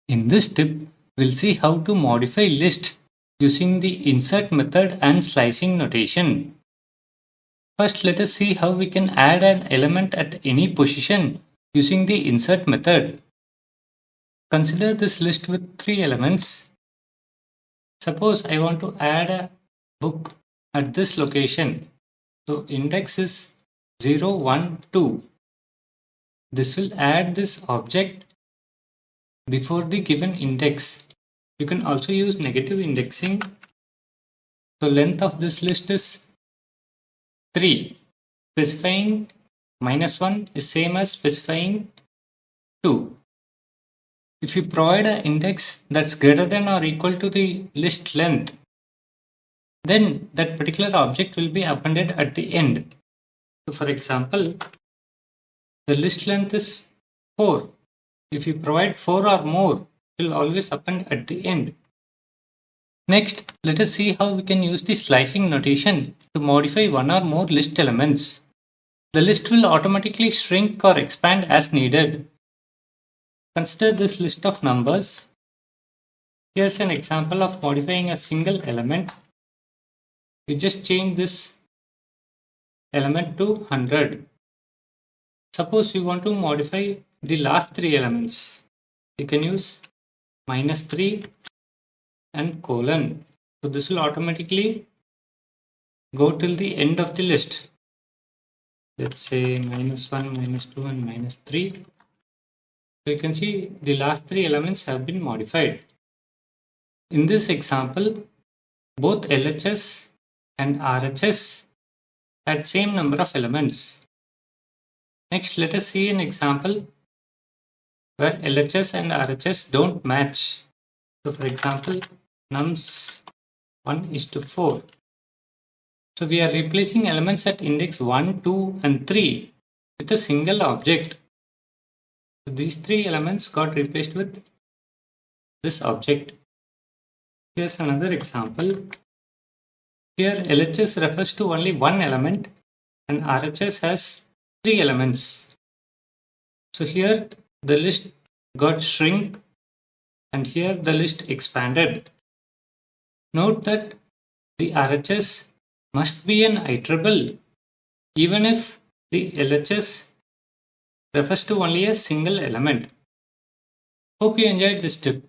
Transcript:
In this tip, we'll see how to modify list using the insert method and slicing notation. First, let us see how we can add an element at any position using the insert method. Consider this list with 3 elements. Suppose I want to add a book at this location. So index is 0, 1, 2. This will add this object before the given index. You can also use negative indexing. So length of this list is 3. Specifying -1 is same as specifying 2. If you provide an index that's greater than or equal to the list length, then that particular object will be appended at the end. So for example, the list length is 4. If you provide 4 or more, it will always append at the end. Next, let us see how we can use the slicing notation to modify one or more list elements. The list will automatically shrink or expand as needed. Consider this list of numbers. Here's an example of modifying a single element. We just change this element to 100. Suppose you want to modify the last 3 elements. You can use -3 and colon. So this will automatically go till the end of the list. Let's say -1, -2 and -3. So you can see the last 3 elements have been modified. In this example, both LHS and RHS had same number of elements. Next, let us see an example where LHS and RHS don't match. So for example, nums 1:4. So we are replacing elements at index 1, 2 and 3 with a single object. So these 3 elements got replaced with this object. Here's another example. Here LHS refers to only one element and RHS has 3 elements. So here the list got shrink and here the list expanded. Note that the RHS must be an iterable even if the LHS refers to only a single element. Hope you enjoyed this tip.